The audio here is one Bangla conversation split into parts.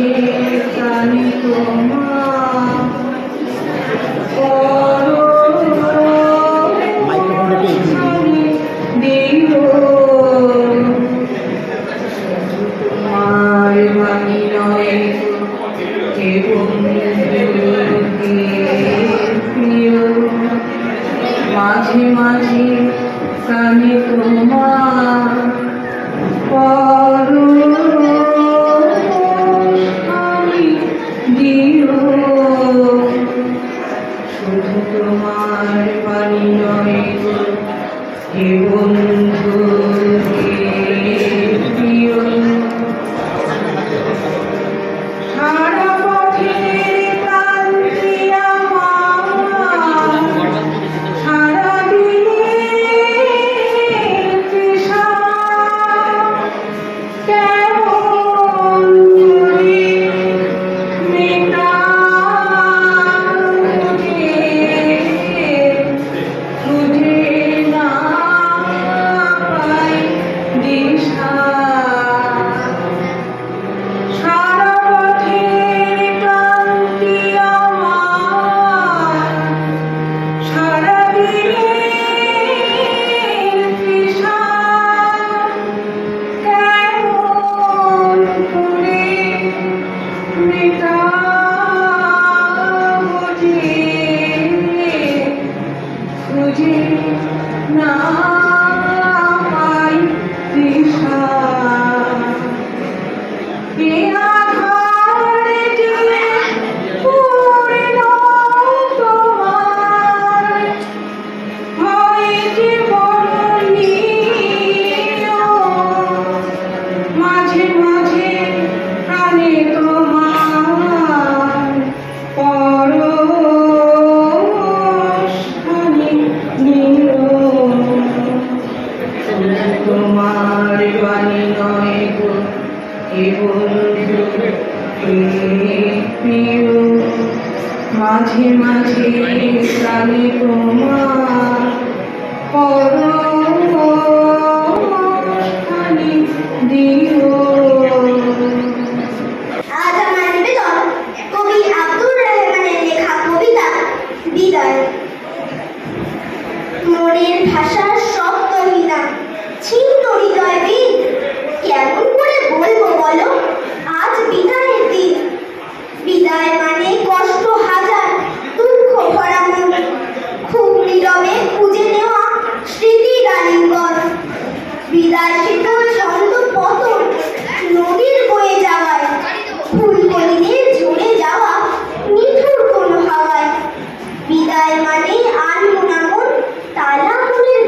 মাঝে প্রাণী তোমার দিও তোমার বাণী নয় এবং প্রিয় মাঝে মাঝে প্রাণী তোমার দিও শুধু তোমার বাণী নয় হে বন্ধু প্রিয় সারা পথের ক্লান্তি আমার সারা দিনের তৃষা কেমন করে মেটাবে বুঝে না পাই দিশা সারা পথের ক্লান্তি আমার সারা দিনের তৃষা কেমন করে মেটাবো যে খুঁজে না পাই দিশা এ আধারে যে পূর্ণ তোমার হয় জীবন নিও মাঝে মাঝে প্রাণে তোমার পরশখানি নিও তোমার বাণী নয় গো হে বন্ধু প্রিয় মাঝে মাঝে প্রাণী তোমার পরশখানি দিও। আজ আমার নিবেদন কবি আব্দুর রহমানের লেখা কবিতা বিদায়। মনের ভাষার শব্দহীনা ছিন্ন হৃদয় বীর কেমন করে বলবো বলো আজ বিদায়ের দিন। বিদায় মানে কষ্ট হাজার দুঃখ ভরা মন খুব নীরবে খুঁজে নেওয়া স্মৃতির আলিঙ্গন। বিদায় শীতল ছন্দ পতন নদীর বয়ে যাওয়ায় ফুলকলিদের ঝরে যাওয়া নিঠুর কোনো হাওয়ায়। বিদায় মানে আনমনা মন তালা ফুলের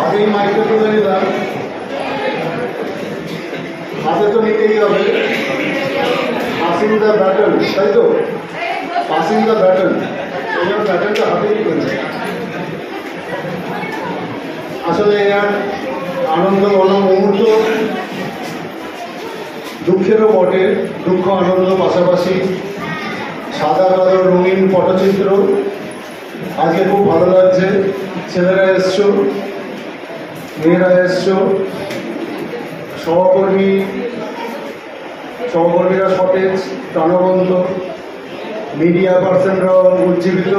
হাতেই মাইকটা তুলে নিলাম, হাতে তো নিতেই হবে। পাসিং দ্য ব্যাটন, তাই তো? পাসিং দ্য ব্যাটন, এই জন্য ব্যাটনটা হাতেই তুলেছে। আসলে এক আনন্দ ঘন মুহূর্ত, দুঃখেরও বটে, দুঃখ আনন্দ পাশাপাশি, সাদা কালো রঙিন পটচিত্র। আজকে খুব ভালো লাগছে, ছেলেরা এসছো, মেয়েরা এসছো, সহকর্মীরা সতেজ প্রাণবন্ত, মিডিয়া পার্সনরাও উজ্জীবিত।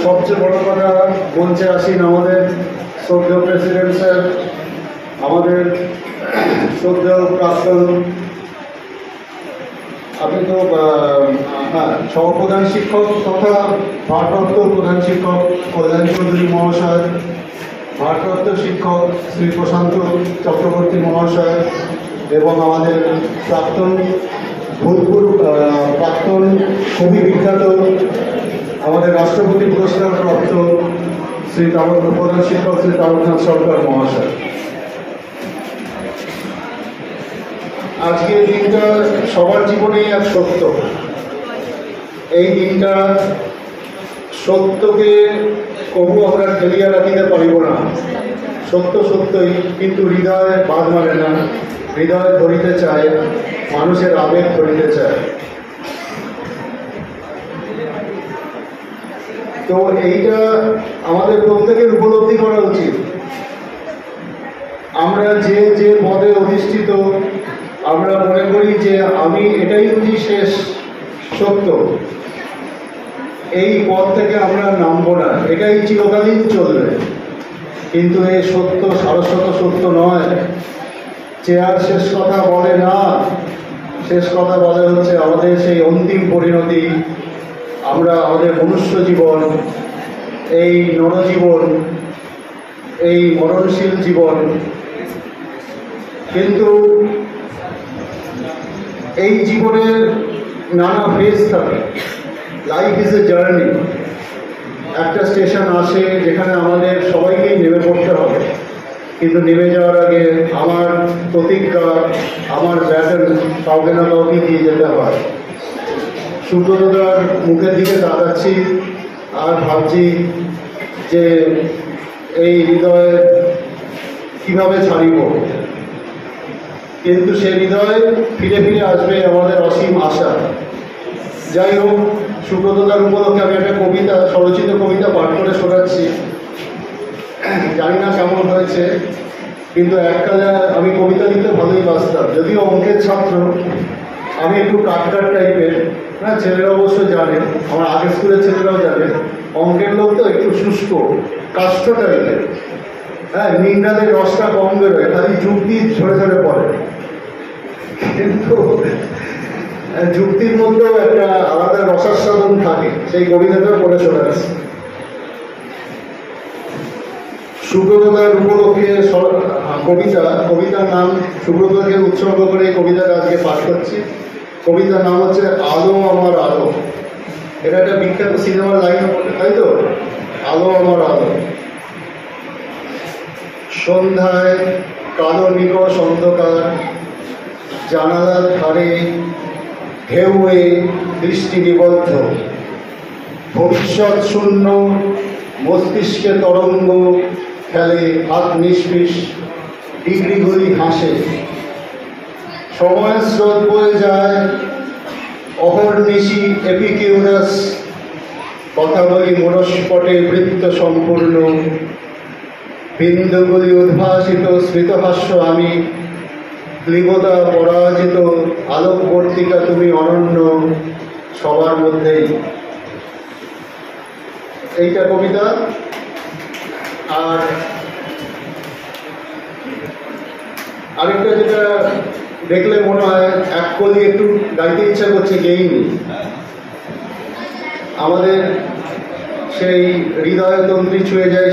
সবচেয়ে বড় কথা, মঞ্চে আসেন আমাদের শ্রদ্ধেয় প্রেসিডেন্ট স্যার, আমাদের শ্রদ্ধেয় প্রাক্তন, আপনি তো সহপ্রধান শিক্ষক তথা ভারপ্রাপ্ত প্রধান শিক্ষক কল্যাণ চৌধুরী মহাশয়, ভারপ্রাপ্ত শিক্ষক শ্রী প্রশান্ত চক্রবর্তী মহাশয় এবং আমাদের প্রাক্তন খুবই বিখ্যাত আমাদের রাষ্ট্রপতি পুরস্কার প্রাপ্ত শ্রী প্রধান শিক্ষক শ্রী তারকনাথ সরকার মহাশয়। আজকের দিনটা সবার জীবনেই এক সত্য। এই দিনটা সত্যকে কবু আমরা ঠেলিয়া রাখিতে পারিব না। সত্য সত্যই, কিন্তু হৃদয় বাদ মারে না, হৃদয় ধরিতে চায়, মানুষের আবেগ ধরিতে চায়। তো এইটা আমাদের প্রত্যেকের উপলব্ধি করা উচিত। আমরা যে যে পদে অধিষ্ঠিত, আমরা মনে করি যে আমি এটাই বুঝি শেষ সত্য, এই পদ থেকে আমরা নামবো না, এটাই চিরকালীন চলবে। কিন্তু এই সত্য সারস্বত সত্য নয়। চেয়ার শেষ কথা বলে না, শেষ কথা বলে হচ্ছে আমাদের সেই অন্তিম পরিণতি। আমরা আমাদের মনুষ্য জীবন, এই নরজীবন, এই মরণশীল জীবন, কিন্তু এই জীবনের নানা ফেজ থাকে। Life is a journey. একটা স্টেশন আসে যেখানে আমাদের সবাইকেই নেমে পড়তে হবে, কিন্তু নেমে যাওয়ার আগে আমার প্রতিজ্ঞা, আমার ব্যাটন কাউকে না কাউকে দিয়ে যেতে হয়। সুব্রতদার মুখের দিকে তাকাচ্ছি আর ভাবছি যে এই হৃদয় কীভাবে ছাড়িব, কিন্তু সে হৃদয় ফিরে ফিরে আসবে আমাদের অসীম আশা। যাই হোক, সুব্রতদার উপলক্ষে আমি একটা কবিতা, স্বরচিত কবিতা পাঠ করে শোনাচ্ছি। জানি না কেমন হয়েছে, কিন্তু এককালে আমি কবিতা লিখতে ভালোই বাসতাম। যদিও অঙ্কের ছাত্র, আমি একটু কাটকাট টাইপের। হ্যাঁ, ছেলেরা অবশ্য জানে, আমার আগের স্কুলের ছেলেরাও জানে, অঙ্কের লোক তো একটু শুষ্ক কাষ্ঠ টাইপের। হ্যাঁ, নিন্দাতে রসটা কম বেরোয়, খালি যুক্তি ঝরে ঝরে পড়ে। কিন্তু যুক্তির মধ্যেও একটা আলাদা রসাস্বাদন থাকে। সেই কবিতাটা পড়ে শোনাচ্ছি। সুব্রতদার উপলক্ষে কবিতার নাম, সুব্রতদাকে উৎসর্গ করে এই কবিতাটা আজকে পাঠ করছি। কবিতার নাম হচ্ছে আলো আমার আলো। এটা একটা বিখ্যাত সিনেমার লাইন, তাই তো? আলো আমার আলো। সন্ধ্যায় কালো নিকষ অন্ধকার, জানালার ধারে ঢেউয়ে দৃষ্টি নিবদ্ধ, ভবিষ্যৎ শূন্য মস্তিষ্কে তরঙ্গ খেলে, হাত নিষ্পিস ডিগ্রিগুলি হাসে। সময়ের স্রোত বয়ে যায় অহর্নিশি এপিকিউরাস, কথা বলি মনস্পটে বৃত্ত সম্পূর্ণ, বিন্দুগুলি উদ্ভাসিত স্মৃতহাস্য আমি, ক্লিবতা পরাজিত আলোকবর্তিকা তুমি অনন্য সবার মধ্যেই। এইটা কবিতা। আর আরেকটা যেটা দেখলে মনে হয় এক কলি একটু গাইতে ইচ্ছা করছে, গেইনি। আমাদের সেই হৃদয় তন্ত্রী ছুঁয়ে যায়।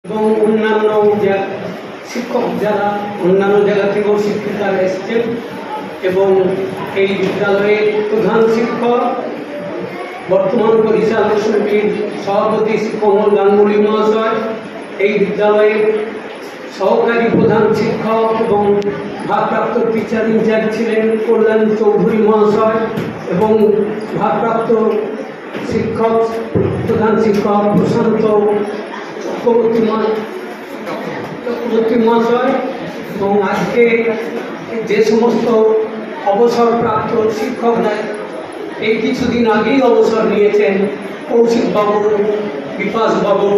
এবং অন্যান্য শিক্ষক যারা অন্যান্য জায়গা থেকেও শিক্ষিকারা এসছেন এবং এই বিদ্যালয়ের প্রধান শিক্ষক বর্তমান পরিচালক সমিতির সভাপতি কমল গাঙ্গুলি মহাশয়, এই বিদ্যালয়ের সহকারী প্রধান শিক্ষক এবং ভারপ্রাপ্ত টিচার ইনচার্জ ছিলেন কল্যাণ চৌধুরী মহাশয় এবং ভারপ্রাপ্ত শিক্ষক প্রধান শিক্ষক প্রশান্ত চক্রবর্তী মহাশয় এবং আজকে যে সমস্ত অবসরপ্রাপ্ত শিক্ষকরা এই কিছুদিন আগেই অবসর নিয়েছেন, কৌশিকবাবু, বিপাশবাবু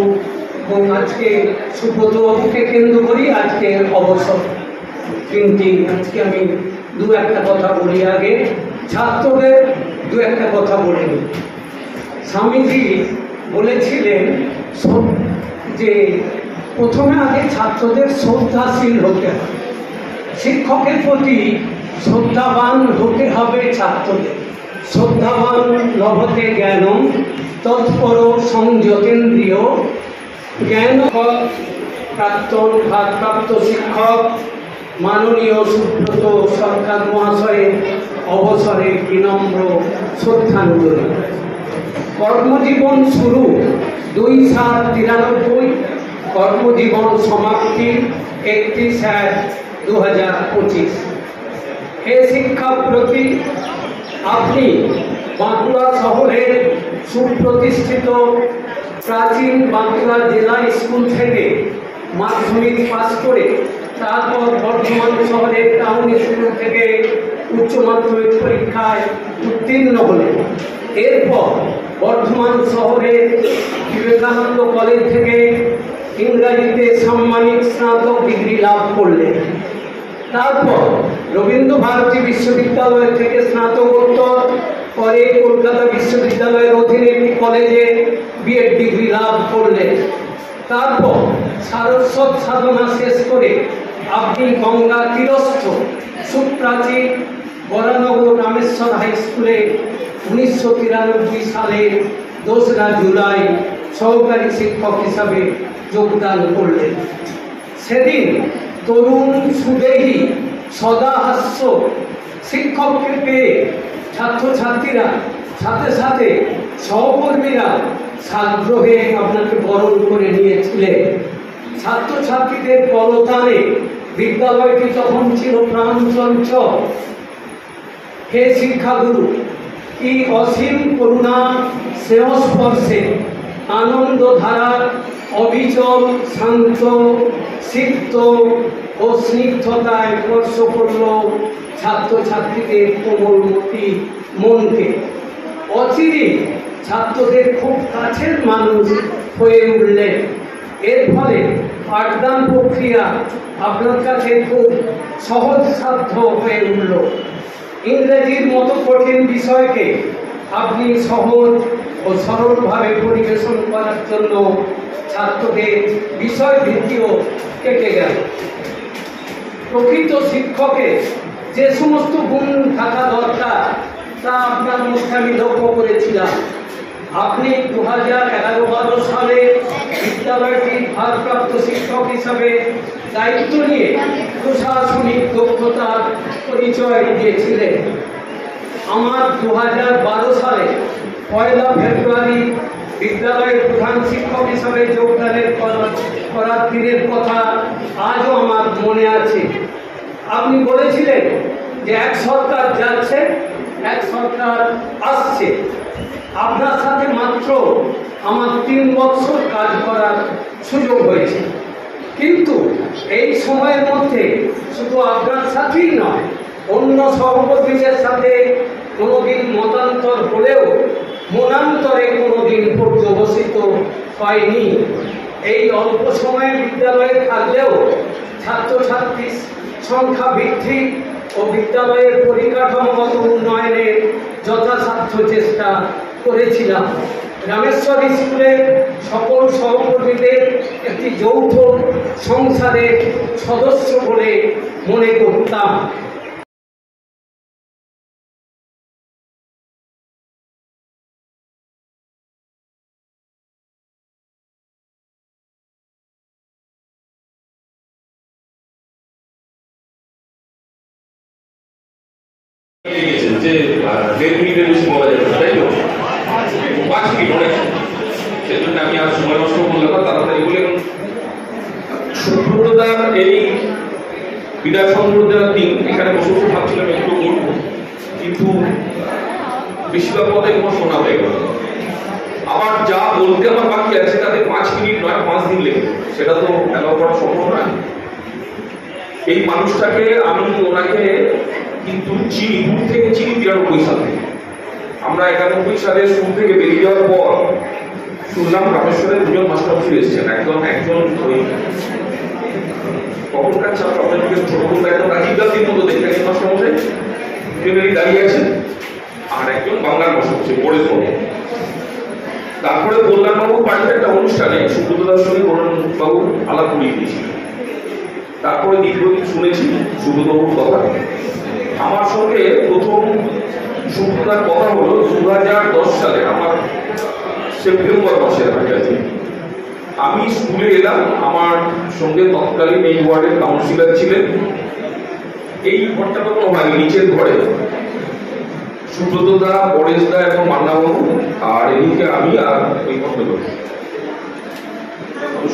এবং আজকে সুব্রতবাবুকে কেন্দ্র করি আজকে অবসর দিনটি। আজকে আমি দু একটা কথা বলি, আগে ছাত্রদের দু একটা কথা বলে নিই। স্বামীজি বলেছিলেন যে প্রথমে আগে ছাত্রদের শ্রদ্ধাশীল হতে হবে, শিক্ষকের প্রতি শ্রদ্ধাবান হতে হবে ছাত্রদের। শ্রদ্ধাবান লভতে জ্ঞানম তৎপর সংযতেন্দ্রিয়। জ্ঞান প্রাক্তন ভারপ্রাপ্ত শিক্ষক মাননীয় সুব্রত সরকার মহাশয়ের অবসরে বিনম্র শ্রদ্ধাঞ্জলি। কর্মজীবন শুরু 2/7/93, কর্মজীবন সমাপ্তি 31/1/2025। হে শিক্ষাপ্রতি, আপনি বাঁকুড়া শহরের সুপ্রতিষ্ঠিত প্রাচীন বাঁকুড়া জেলা স্কুল থেকে মাধ্যমিক পাস করে তারপর বর্ধমান শহরের টাউন স্কুল থেকে উচ্চ মাধ্যমিক পরীক্ষায় উত্তীর্ণ হলেন। এরপর বর্ধমান শহরের বিবেকানন্দ কলেজ থেকে ইংরাজিতে সাম্মানিক স্নাতক ডিগ্রি লাভ করলেন। তারপর রবীন্দ্র ভারতী বিশ্ববিদ্যালয় থেকে স্নাতকোত্তর, পরে কলকাতা বিশ্ববিদ্যালয়ের অধীনে একটি কলেজে বিএড ডিগ্রি লাভ করলেন। তারপর সারস্বত সাধনা শেষ করে আপনি গঙ্গা তীরস্থ সুপ্রাচীন বরানগর রামেশ্বর হাই স্কুলে 1993 সালের 2রা জুলাই সহকারী শিক্ষক হিসাবে যোগদান করলেন। সেদিন তরুণ সুদেহী সদাহাস্য শিক্ষককে পেয়ে ছাত্রছাত্রীরা সাথে সাথে সহকর্মীরা সাগ্রহে আপনাকে বরণ করে নিয়েছিলেন। ছাত্রছাত্রীদের করতালে বিদ্যালয়টি তখন ছিল প্রাণচঞ্চল। হে শিক্ষাগুরু, কি অসীম করুণা স্নেহস্পর্শে আনন্দ ধারা অবিচল শান্ত সিক্ত ও স্নিগ্ধতায় স্পর্শ করল ছাত্রছাত্রীদের কোমলমতি মনকে। অচিরে ছাত্রদের খুব কাছের মানুষ হয়ে উঠলেন। এর ফলে পাঠদান প্রক্রিয়া আপনার কাছে খুব সহজসাধ্য হয়ে উঠল। ইংরেজির মতো কঠিন বিষয়কে আপনি সহজ ও সরলভাবে পরিবেশন করার জন্য ছাত্রদের বিষয় ভিত্তিও কেটে গেল। প্রকৃত শিক্ষকের যে সমস্ত গুণ থাকা দরকার তা আপনার মধ্যে আমি লক্ষ্য করেছিলাম। আপনি 2011-12 সালে বিদ্যালয়টির ভারপ্রাপ্ত শিক্ষক হিসাবে দায়িত্ব নিয়ে প্রশাসনিক দক্ষতার পরিচয় দিয়েছিলেন। আমার 2012 সালে 1 ফেব্রুয়ারি বিদ্যালয়ের প্রধান শিক্ষক হিসাবে যোগদানের করার দিনের কথা আজও আমার মনে আছে। আপনি বলেছিলেন যে এক সরকার যাচ্ছে, এক সরকার আসছে। আপনার সাথে মাত্র আমার 3 বছর কাজ করার সুযোগ হয়েছে, কিন্তু এই সময়ের মধ্যে শুধু আপনার সাথেই নয়, অন্য সহকর্মীদের সাথে কোনোদিন মতান্তর হলেও মনান্তরে কোনোদিন পর্যবসিত হয়নি। এই অল্প সময়ে বিদ্যালয়ে থাকলেও ছাত্রছাত্রীর সংখ্যা বৃদ্ধি ও বিদ্যালয়ের পরিকাঠামোগত উন্নয়নের যথাসাধ্য চেষ্টা করেছিলাম। রামেশ্বর স্কুলের সকল সহকর্মীদের একটি যৌথ সংসারের সদস্য বলে মনে করতাম। লিখেছেন যে 1.5 মিনিটের বেশি বলা যাবে না, তাই তো? 5 মিনিট অনেক, সেই জন্য আমি আর সময় নষ্ট করলাম না, তাড়াতাড়ি বলে। সুব্রতদার এই বিদায় সম্বর্ধনার দিন এখানে বসে বসে ভাবছিলাম একটু করব, কিন্তু বেশিরভাগ কথাই কোনো শোনা হয়ে গেল। আমার যা বলতে আমার বাকি আছে তাতে 5 মিনিট নয় 5 দিন লেগে, সেটা তো অ্যালাউ করা সম্ভব নয়। এই মানুষটাকে আমি ওনাকে কিন্তু চিনি, দূর থেকে চিনি 93 সাল থেকে। আমরা 91 সালে স্কুল থেকে বেরিয়ে যাওয়ার পর শুনলাম রামেশ্বরের দুজন মাস্টারমশাই এসেছেন। একজন ওই তখনকার ছাত্র, আপনাদেরকে ছোট ছোট একদম রাজীব গান্ধীর মতো দেখতে একজন মাস্টারমশাই ট্রেনেরই দাঁড়িয়ে আছেন, আর একজন বাংলার মাস্টারমশাই পড়ে পড়ে। তারপরে কল্যাণবাবুর বাড়িতে একটা অনুষ্ঠানে সুব্রতদার সঙ্গে কল্যাণবাবু আলাপ করিয়ে দিয়েছিলেন। তারপরে দীর্ঘদিন শুনেছি সুব্রতবাবুর কথা। আমার সঙ্গে প্রথম সুব্রতদার কথা হলো 2010 সালে, আমার সেপ্টেম্বর মাসের কাছে। আমি স্কুলে এলাম, আমার সঙ্গে তৎকালীন এই ওয়ার্ডের কাউন্সিলর ছিলেন। এই ঘরটা তো কোনো হয়নি, নিচের ঘরে সুব্রতদা, পরেশদা এবং মান্নাবাবু, আর এদিকে আমি আর ওই ভদ্রলোক।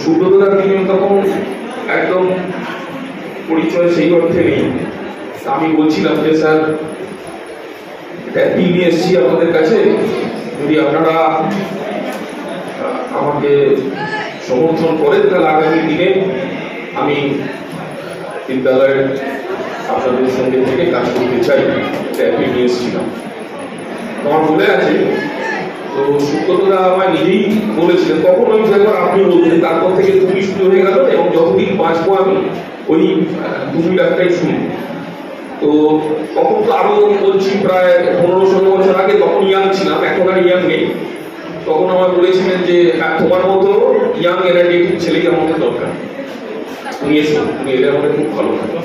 সুব্রতদা তিনি তখন একদম পরিচয় সেই অর্থে নেই। আমি বলছিলাম যে স্যার নিয়ে এসছি আপনাদের কাছে, যদি আপনারা আমাকে সমর্থন করেন তাহলে আগামী দিনে আমি বিদ্যালয়ের আপনাদের সঙ্গে থেকে কাজ করতে চাই, নিয়ে এসেছিলাম। আমার মনে আছে তো সুব্রতদা আমায় নিজেই বলেছিলেন, তখন ওই ব্যাপার আপনি বলতেন, তারপর থেকে তুমি শুরু হয়ে গেল এবং যতদিন বাঁচবো আমি ওই তুমি ডাক্তারই শুনি। তো তখন তো আরো বলছি প্রায় 15-16 বছর আগে, তখন ইয়াং ছিলাম, এখন আর ইয়াং নেই। তখন আমার বলেছিলেন যে তোমার মতো ইয়াং এনার্জেটিক ছেলেই আমাদের দরকার, তুমি এসো, তুমি এলে আমাদের খুব ভালো লাগে।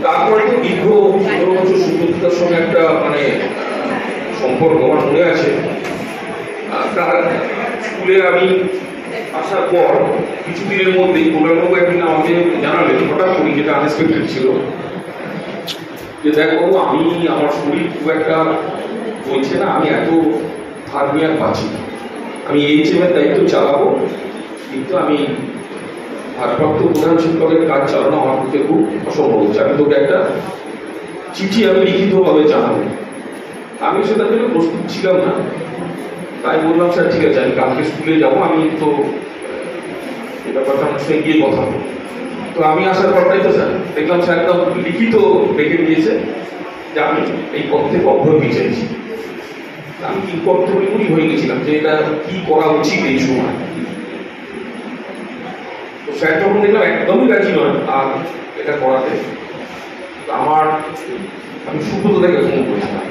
তারপরে তো দীর্ঘ 15 বছর সুব্রতদার সঙ্গে একটা মানে সম্পর্ক আমার মনে আছে। তার স্কুলে আমি আসার পর কিছুদিনের মধ্যেই কল্যাণবাবু একদিন আমাকে জানালেন হঠাৎ করি, যেটা আনএক্সপেক্টেড ছিল, যে দেখো আমি আমার শরীর খুব একটা বলছে না, আমি এত হারমিয়ার পাচ্ছি, আমি HM এর দায়িত্ব চালাবো, কিন্তু আমি ভারপ্রাপ্ত প্রধান শিক্ষকের কাজ চালানো আমার পক্ষে খুব অসম্ভব হচ্ছে, আমি তোকে একটা চিঠি আমি লিখিতভাবে জানাবো। আমি সেটার জন্য প্রস্তুত ছিলাম না, তাই বললাম স্যার ঠিক আছে, আমি কালকে স্কুলে যাবো, আমি তো এই ব্যাপারটা আমার সঙ্গে গিয়ে কথা বলবো। তো আমি আসার পরটাই তো স্যার দেখলাম স্যার একদম লিখিত রেখে দিয়েছে যে আমি এই পদ থেকে অব্যাহতি চাইছি। আমি কি করতে হয়ে গেছিলাম যে এটা কি করা উচিত এই সময়। তো স্যার যখন দেখলাম একদমই রাজি নয় আর এটা করাতে, আমি সুব্রতদাকে ফোন করেছিলাম,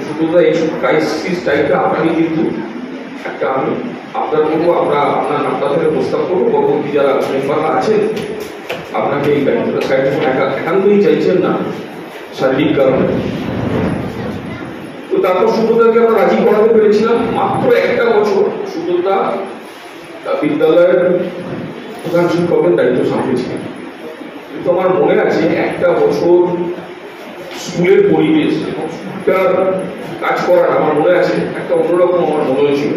সুব্রতদা এই ক্রাইসিস টাইমটা আপনাকে কিন্তু একটা আমি আপনার করবো, আমরা আপনার নামটা থেকে প্রস্তাব করবো, পরবর্তী যারা মেম্বাররা আছেন আপনাকে এই দায়িত্বটা স্যার একান্তই চাইছেন না শারীরিক কারণে। তো তারপর সুব্রতদাকে আমরা রাজি করাতে পেরেছিলাম। মাত্র একটা বছর সুব্রতদা বিদ্যালয়ের প্রধান শিক্ষকের দায়িত্ব সামলেছিলেন। কিন্তু আমার মনে আছে একটা বছর স্কুলের পরিবেশ এবং স্কুলটার কাজ করার আমার মনে আছে একটা অন্যরকম আমার মনে হয়েছিল।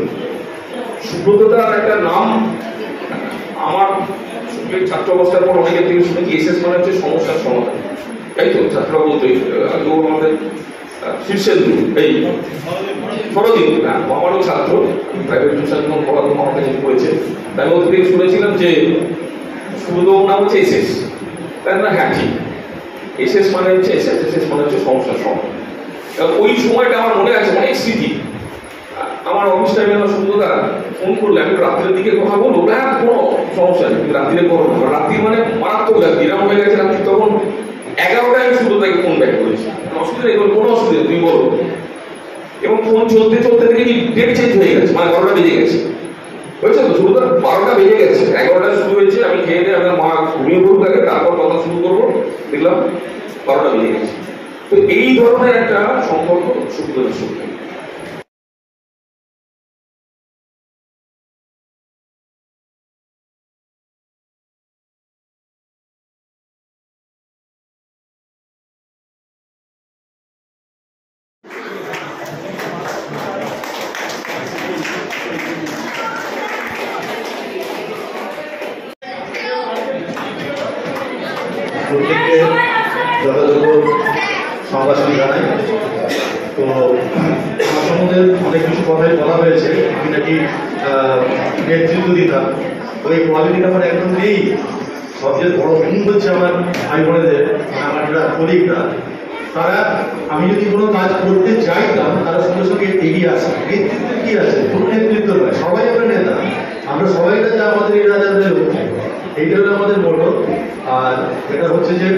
সুব্রতদার একটা নাম আমার স্কুলের ছাত্র অবস্থার পর অনেকের থেকে শুনেছি, SS মানে হচ্ছে সমস্যার সমাধান, তাই তো ছাত্ররা বলতো। আমাদের শীর্ষেন্দু এই সরদিন, আমারও ছাত্র, প্রাইভেট টিউশন যখন পড়াতো আমার কাছে পড়েছে, তাই ওদের থেকে শুনেছিলাম যে সুব্রতবাবুর নাম হচ্ছে SS, তাই না? হ্যাঁ ঠিক, SS মানে হচ্ছে SS মানে হচ্ছে সমস্যার সমাধান। ওই সময়টা আমার মনে আছে, অনেক স্মৃতি। আমার অফিস টাইমে আমার সুব্রতদা ফোন করলে আমি রাত্রের দিকে কথা বলবো, হ্যাঁ কোনো সমস্যা নেই, তুমি রাত্রিরে করো না। রাত্রি মানে মারাত্মক রাত্রি, এরকম হয়ে গেছে রাত্রি তখন 11টায় আমি সুব্রতদাকে ফোন ব্যাক করেছি, অসুবিধা নেই, কোনো অসুবিধা তুমি বলো। এবং ফোন চলতে চলতে দেখি ডেট চেঞ্জ হয়ে গেছে, মানে 12টা বেজে গেছে, বুঝছো তো? সুব্রতদা 12টা বেজে গেছে, 11টায় শুরু হয়েছে, আমি খেয়ে দিয়ে আমার মা ঘুমিয়ে পড়ুক আগে, তারপর কথা শুরু করবো, দেখলাম 12টা বেজে গেছে। তো এই ধরনের একটা সম্পর্ক সুব্রতদার সঙ্গে। প্রত্যেককে যথাযথ সম্ভাষণ জানাই। তো আমার সম্বন্ধে অনেক কিছু কথাই বলা হয়েছে, আমি নাকি নেতৃত্ব দিতাম, ওই কোয়ালিটিটা আমার একদম নেই। সবচেয়ে বড় গুণ হচ্ছে আমার ভাই বোনেদের, আমার যারা কলিগরা, তারা আমি যদি কোনো কাজ করতে চাইতাম তারা সঙ্গে সঙ্গে এগিয়ে আসে। নেতৃত্ব কি আছে? কোনো নেতৃত্ব নয়, সবাই আমরা নেতা, আমরা সবাই যা আমাদের এই রাজাদের লক্ষ্য, এইটা হলো আমাদের মোটো। আর এটা হচ্ছে যে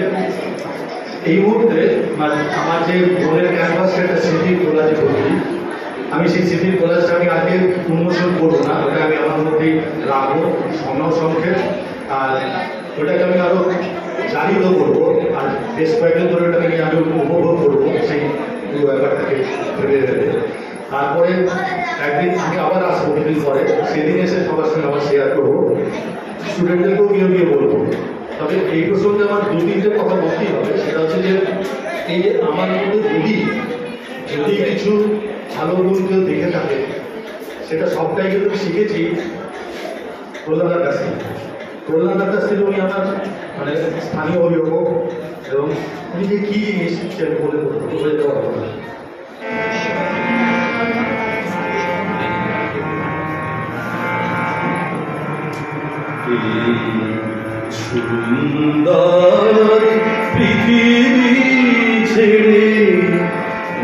এই মুহূর্তে মানে আমার যে মনের ক্যানভাসে একটা স্মৃতির কোলাজ করছি, আমি সেই স্মৃতির কোলাজটা আমি আজকে উন্মোচন করবো না, ওটা আমি আমার মধ্যেই রাখবো সংক্ষেপ। আর ওটাকে আমি আরো জারিত করবো, আর বেশ কয়েকদিন ধরে ওটাকে আমি উপভোগ করবো সেই ব্যাপারটাকে ভেবে ভেবে। তারপরে একদিন আমি আবার আসবো কিছুদিন পরে, সেদিন এসে সবার সঙ্গে আবার শেয়ার করবো, স্টুডেন্টদেরকেও গিয়ে বলবো। তবে এই প্রসঙ্গে আমার দু তিনটে কথা বলতেই হবে। সেটা হচ্ছে যে এই যে আমার মধ্যে যদি কিছু ভালো গুণ কেউ দেখে থাকে, সেটা সবটাই কিন্তু শিখেছি কল্যাণার কাছ থেকে। কল্যাণার কাছ থেকে উনি আমার মানে স্থানীয় অভিভাবক, এবং উনি যে কী জিনিস সে বলে দেওয়া হবে না। সুন্দর পৃথিবী ছেড়ে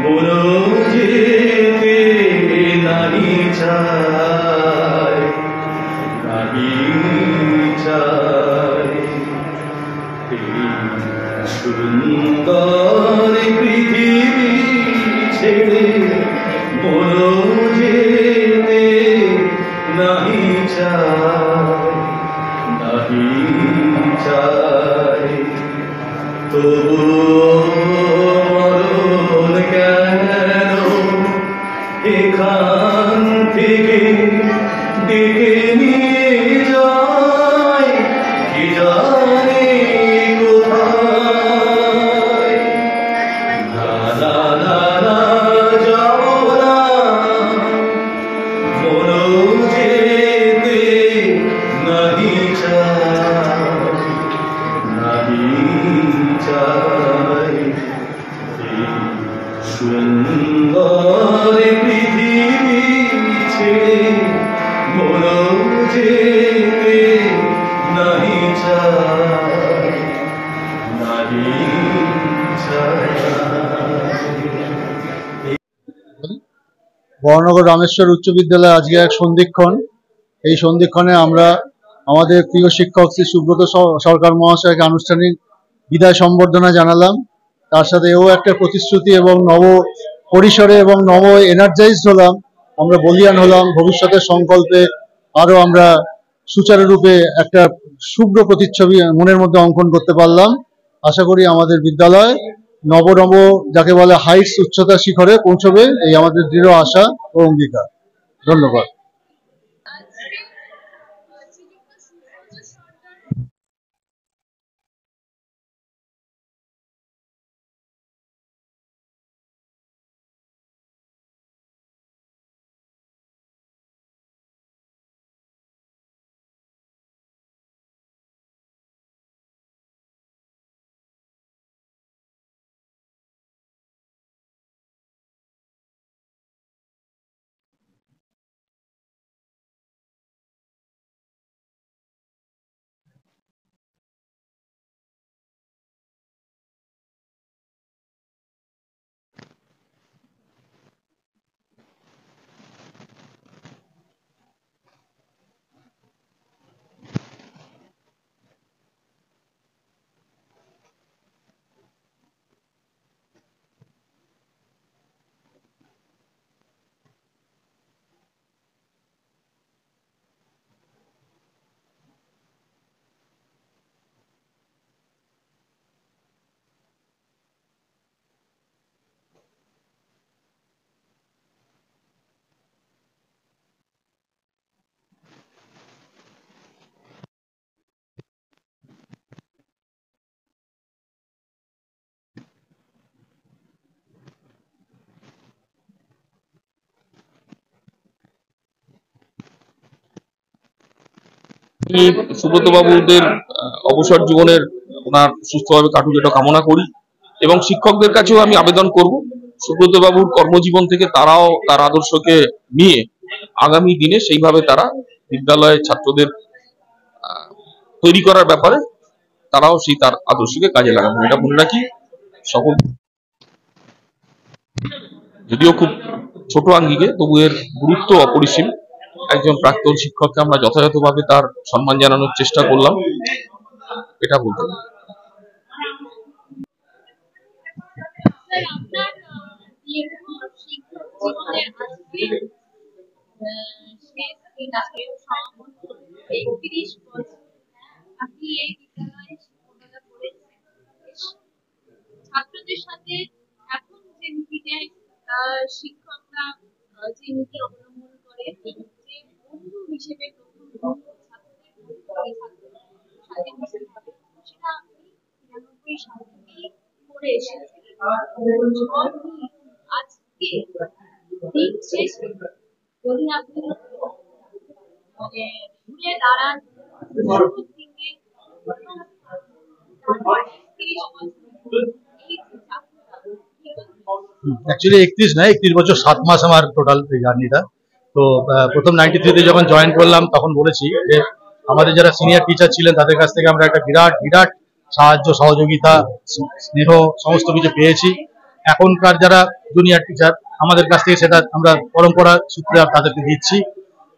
মন যেতে নাহি চায়, নাহি চায়। সুন্দর পৃথিবী ছেড়ে মন যেতে নাহি চায়, নাহি চায়। তবু মরণ কেন এখান থেকে ডেকে নিয়ে যায়, কি জানে কোথায়। না না না না যাব না, মন যেতে নাহি চায়, নাহি চায়। সুন্দর পৃথিবী ছেড়ে মন যেতে নাহি চায়, নাহি চায়। বর্ণনগর রামেশ্বর উচ্চ বিদ্যালয়ে আজকে এক সন্ধিক্ষণ। এই সন্ধিক্ষণে আমরা আমাদের প্রিয় শিক্ষক শ্রী সুব্রত সরকার মহাশয়কে আনুষ্ঠানিক বিদায় সম্বর্ধনা জানালাম। তার সাথে এও একটা প্রতিশ্রুতি এবং নব পরিসরে এবং নব এনার্জাইজড হলাম, আমরা বলিয়ান হলাম, ভবিষ্যতের সংকল্পে আরো আমরা সুচারুরূপে একটা শুভ্র প্রতিচ্ছবি মনের মধ্যে অঙ্কন করতে পারলাম। আশা করি আমাদের বিদ্যালয় নব যাকে বলে হাইটস, উচ্চতা শিখরে পৌঁছবে, এই আমাদের দৃঢ় আশা ও অঙ্গীকার। ধন্যবাদ। সুব্রত বাবুদের অবসর জীবনের ওনার সুস্থভাবে কাটুক এটা কামনা করি। এবং শিক্ষকদের কাছেও আমি আবেদন করব, সুব্রত বাবুর কর্মজীবন থেকে তারাও তার আদর্শকে নিয়ে আগামী দিনে সেইভাবে তারা বিদ্যালয়ের ছাত্রদের তৈরি করার ব্যাপারে তারাও সেই তার আদর্শকে কাজে লাগাবেন, এটা মনে রাখি। সকল যদিও খুব ছোট আঙ্গিকে, তবু এর গুরুত্ব অপরিসীম। একজন প্রাক্তন শিক্ষককে আমরা যথাযথভাবে তার সম্মান জানানোর চেষ্টা করলাম, এটা বলতে পারি। ছাত্রদের সাথে এখন যে নীতিতে শিক্ষকরা যে নীতি অবলম্বন করে, যে বন্ধু হিসেবে সেটা আপনি ৯৯ সাল থেকেই করে এসেছেন। আজকে দিন শেষে যদি আপনি ঘুরে দাঁড়ান থেকে ৩০ বছর অ্যাকচুয়ালি 31 নয়, 31 বছর 7 মাস আমার টোটাল এই জার্নিটা। তো প্রথম 93-তে যখন জয়েন করলাম তখন বলেছি যে আমাদের যারা সিনিয়র টিচার ছিলেন তাদের কাছ থেকে আমরা একটা বিরাট বিরাট সাহায্য, সহযোগিতা, স্নেহ সমস্ত কিছু পেয়েছি। এখনকার যারা জুনিয়র টিচার আমাদের কাছ থেকে সেটা আমরা পরম্পরা সূত্রে তাদেরকে দিচ্ছি।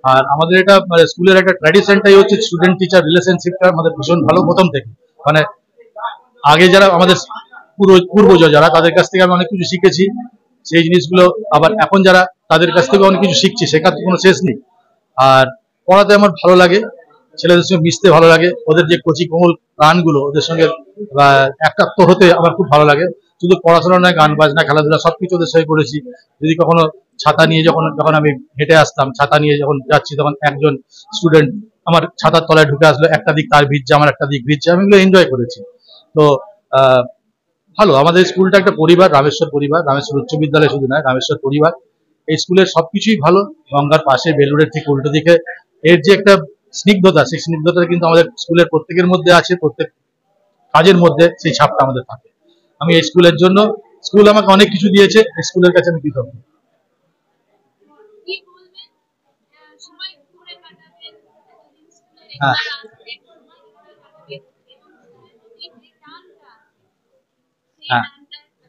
আর আমাদের এটা মানে স্কুলের একটা ট্র্যাডিশনটাই হচ্ছে স্টুডেন্ট টিচার রিলেশনশিপটা আমাদের ভীষণ ভালো প্রথম থেকে। মানে আগে যারা আমাদের পূর্বজ যারা, তাদের কাছ থেকে আমি অনেক কিছু শিখেছি, সেই জিনিসগুলো আবার এখন যারা তাদের কাছ থেকে অনেক কিছু শিখছি, শেখার তো কোনো শেষ নেই। আর পড়াতে আমার ভালো লাগে, ছেলেদের সঙ্গে মিশতে ভালো লাগে, ওদের যে কচি কোমল প্রাণগুলো ওদের সঙ্গে একাত্ম হতে আমার খুব ভালো লাগে। শুধু পড়াশোনা নয়, গান বাজনা, খেলাধুলা সবকিছু ওদের সঙ্গে করেছি। যদি কখনো ছাতা নিয়ে যখন আমি হেঁটে আসতাম, ছাতা নিয়ে যখন যাচ্ছি, তখন একজন স্টুডেন্ট আমার ছাতার তলায় ঢুকে আসলো, একটা দিক তার ভিজছে, আমার একটা দিক ভিজছে, আমি এগুলো এনজয় করেছি। তো ভালো, আমাদের স্কুলটা একটা পরিবার, রামেশ্বর পরিবার, রামেশ্বর উচ্চ বিদ্যালয় শুধু নয়, রামেশ্বর পরিবার। এই স্কুলের সবকিছুই ভালো। গঙ্গার পাশে, বেলুড়ের ঠিক উল্টো দিকে। এর যে একটা স্নিগ্ধতা, সেই স্নিগ্ধতা কিন্তু আমাদের স্কুলের প্রত্যেকের মধ্যে আছে, প্রত্যেক কাজের মধ্যে সেই ছাপটা আমাদের থাকে। আমি এই স্কুলের জন্য, স্কুল আমাকে অনেক কিছু দিয়েছে, এই স্কুলের কাছে আমি কৃতজ্ঞ। হ্যাঁ, হ্যাঁ,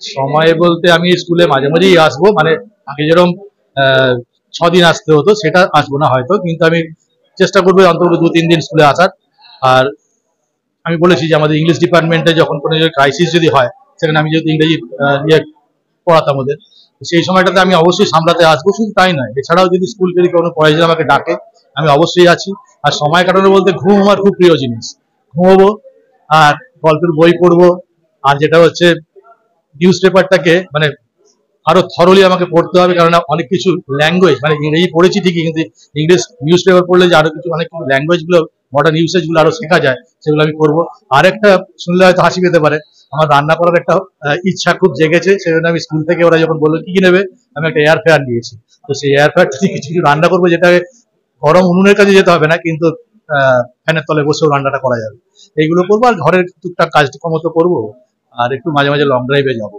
সময় বলতে আমি স্কুলে মাঝে মাঝেই আসবো, মানে আগে যেরকম 6 দিন আসতে হতো সেটা আসবো না হয়তো, কিন্তু আমি চেষ্টা করবো অন্তত 2-3 দিন স্কুলে আসার। আর আমি বলেছি যে আমাদের ইংলিশ ডিপার্টমেন্টে যখন কোনো ক্রাইসিস যদি হয়, সেখানে আমি যেহেতু ইংরেজি পড়াতাম ওদের, সেই সময়টাতে আমি অবশ্যই সামলাতে আসবো। শুধু তাই নয়, এছাড়াও যদি স্কুল যদি কোনো প্রয়োজন আমাকে ডাকে, আমি অবশ্যই আছি। আর সময় কাটানো বলতে ঘুম আমার খুব প্রিয় জিনিস, ঘুমোবো আর গল্পের বই পড়বো। আর যেটা হচ্ছে নিউজ পেপারটাকে মানে আরো থরলি আমাকে পড়তে হবে, কারণ অনেক কিছু ল্যাঙ্গুয়েজ, মানে ইংরেজি পড়েছি ঠিকই, কিন্তু ইংলিশ নিউজ পেপার পড়লে যে আরো কিছু অনেক কিছু ল্যাঙ্গুয়েজ গুলো, মডার্ন ইউসেজ গুলো আরো শেখা যায়, সেগুলো আমি করবো। আর একটা শুনলে হয়তো হাসি পেতে পারে, আমার রান্না করার একটা ইচ্ছা খুব জেগেছে। সেজন্য আমি স্কুল থেকে ওরা যখন বললো কি কি নেবে, আমি একটা এয়ার ফ্রায়ার নিয়েছি। তো সেই এয়ার ফ্রায়ার থেকে কিছু কিছু রান্না করবো, যেটা গরম উনুনের কাছে যেতে হবে না, কিন্তু ফ্যানের তলে বসেও রান্নাটা করা যাবে। এইগুলো করবো, আর ঘরের টুকটাক কাজ কমতো করবো, আর একটু মাঝে মাঝে লং ড্রাইভে যাবো।